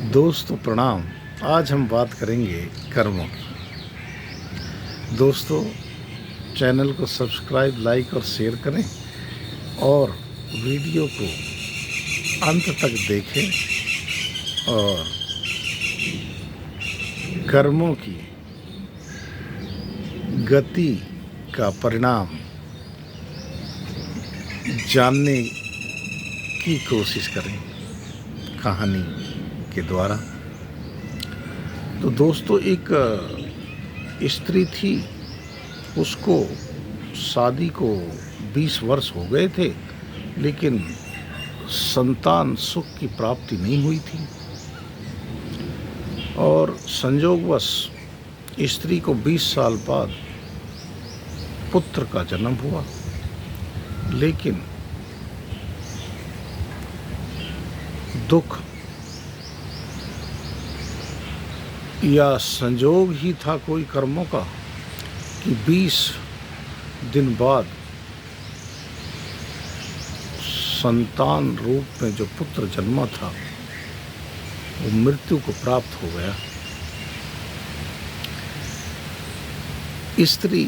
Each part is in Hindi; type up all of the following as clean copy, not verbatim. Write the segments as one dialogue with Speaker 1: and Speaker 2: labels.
Speaker 1: दोस्तों प्रणाम। आज हम बात करेंगे कर्मों की। दोस्तों, चैनल को सब्सक्राइब, लाइक और शेयर करें और वीडियो को अंत तक देखें और कर्मों की गति का परिणाम जानने की कोशिश करें कहानी के द्वारा। तो दोस्तों, एक स्त्री थी, उसको शादी को 20 वर्ष हो गए थे, लेकिन संतान सुख की प्राप्ति नहीं हुई थी और संयोगवश स्त्री को 20 साल बाद पुत्र का जन्म हुआ। लेकिन दुख या संजोग ही था कोई कर्मों का कि 20 दिन बाद संतान रूप में जो पुत्र जन्मा था वो मृत्यु को प्राप्त हो गया। स्त्री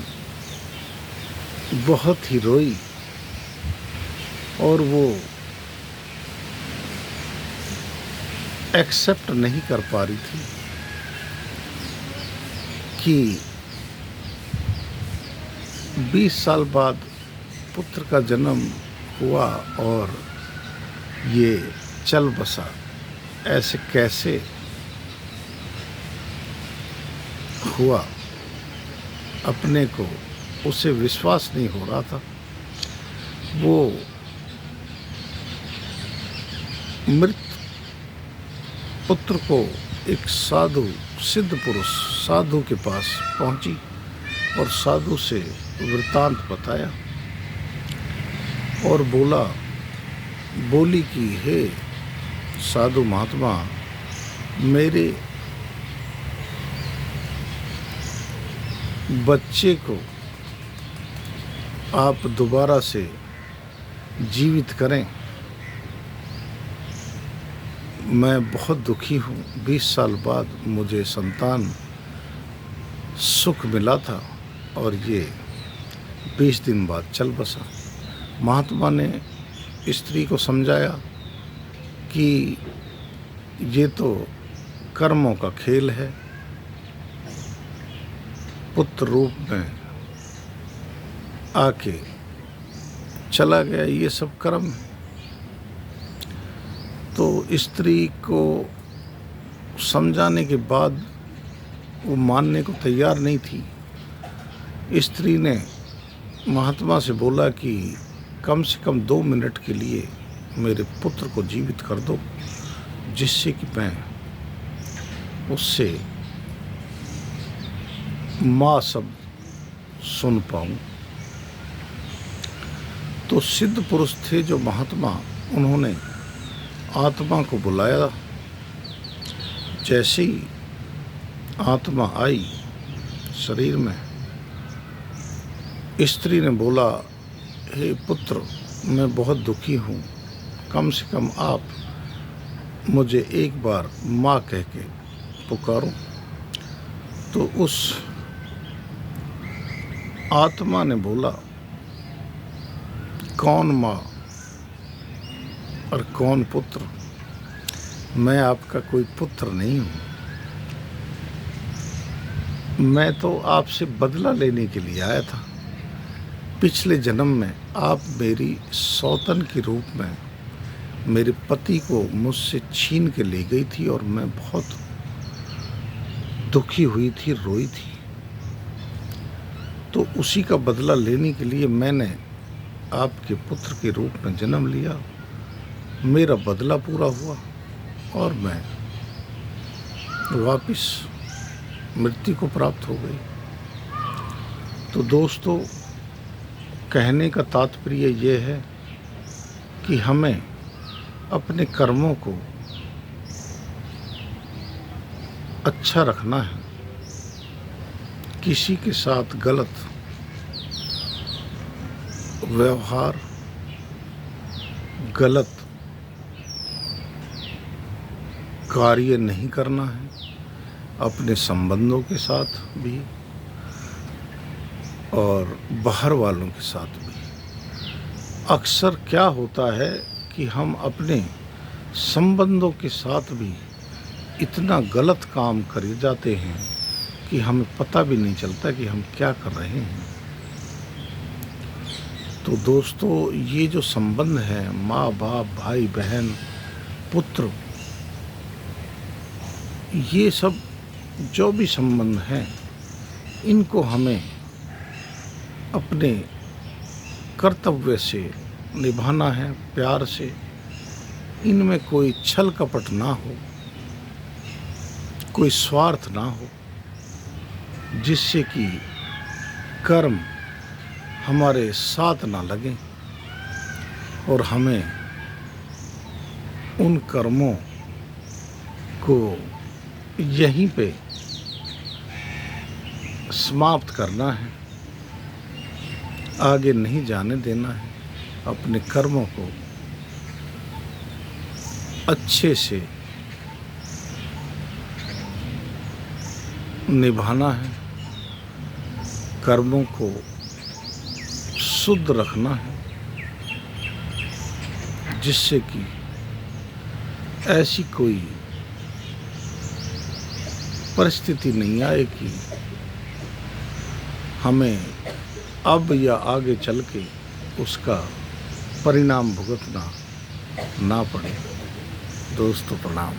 Speaker 1: बहुत ही रोई और वो एक्सेप्ट नहीं कर पा रही थी कि 20 साल बाद पुत्र का जन्म हुआ और ये चल बसा, ऐसे कैसे हुआ। अपने को उसे विश्वास नहीं हो रहा था। वो मृत पुत्र को एक साधु, सिद्ध पुरुष साधु के पास पहुंची और साधु से वृत्तांत बताया और बोली कि हे साधु महात्मा, मेरे बच्चे को आप दोबारा से जीवित करें। मैं बहुत दुखी हूँ। 20 साल बाद मुझे संतान सुख मिला था और ये 20 दिन बाद चल बसा। महात्मा ने स्त्री को समझाया कि ये तो कर्मों का खेल है, पुत्र रूप में आके चला गया, ये सब कर्म है। तो स्त्री को समझाने के बाद वो मानने को तैयार नहीं थी। स्त्री ने महात्मा से बोला कि कम से कम 2 मिनट के लिए मेरे पुत्र को जीवित कर दो, जिससे कि मैं उससे माँ शब्द सुन पाऊँ। तो सिद्ध पुरुष थे जो महात्मा, उन्होंने आत्मा को बुलाया। जैसे ही आत्मा आई शरीर में, स्त्री ने बोला, हे पुत्र, मैं बहुत दुखी हूँ, कम से कम आप मुझे एक बार माँ कह के पुकारो। तो उस आत्मा ने बोला, कौन माँ और कौन पुत्र? मैं आपका कोई पुत्र नहीं हूँ। मैं तो आपसे बदला लेने के लिए आया था। पिछले जन्म में आप मेरी सौतन के रूप में मेरे पति को मुझसे छीन के ले गई थी और मैं बहुत दुखी हुई थी, रोई थी। तो उसी का बदला लेने के लिए मैंने आपके पुत्र के रूप में जन्म लिया। मेरा बदला पूरा हुआ और मैं वापस मृत्यु को प्राप्त हो गई। तो दोस्तों, कहने का तात्पर्य ये है कि हमें अपने कर्मों को अच्छा रखना है। किसी के साथ गलत व्यवहार, गलत कार्य नहीं करना है, अपने संबंधों के साथ भी और बाहर वालों के साथ भी। अक्सर क्या होता है कि हम अपने संबंधों के साथ भी इतना गलत काम कर जाते हैं कि हमें पता भी नहीं चलता कि हम क्या कर रहे हैं। तो दोस्तों, ये जो संबंध है, माँ बाप, भाई बहन, पुत्र, ये सब जो भी संबंध हैं, इनको हमें अपने कर्तव्य से निभाना है, प्यार से। इनमें कोई छल कपट ना हो, कोई स्वार्थ ना हो, जिससे कि कर्म हमारे साथ ना लगें और हमें उन कर्मों को यहीं पे समाप्त करना है, आगे नहीं जाने देना है। अपने कर्मों को अच्छे से निभाना है, कर्मों को शुद्ध रखना है, जिससे कि ऐसी कोई परिस्थिति नहीं आए कि हमें अब या आगे चल के उसका परिणाम भुगतना ना पड़े। दोस्तों प्रणाम।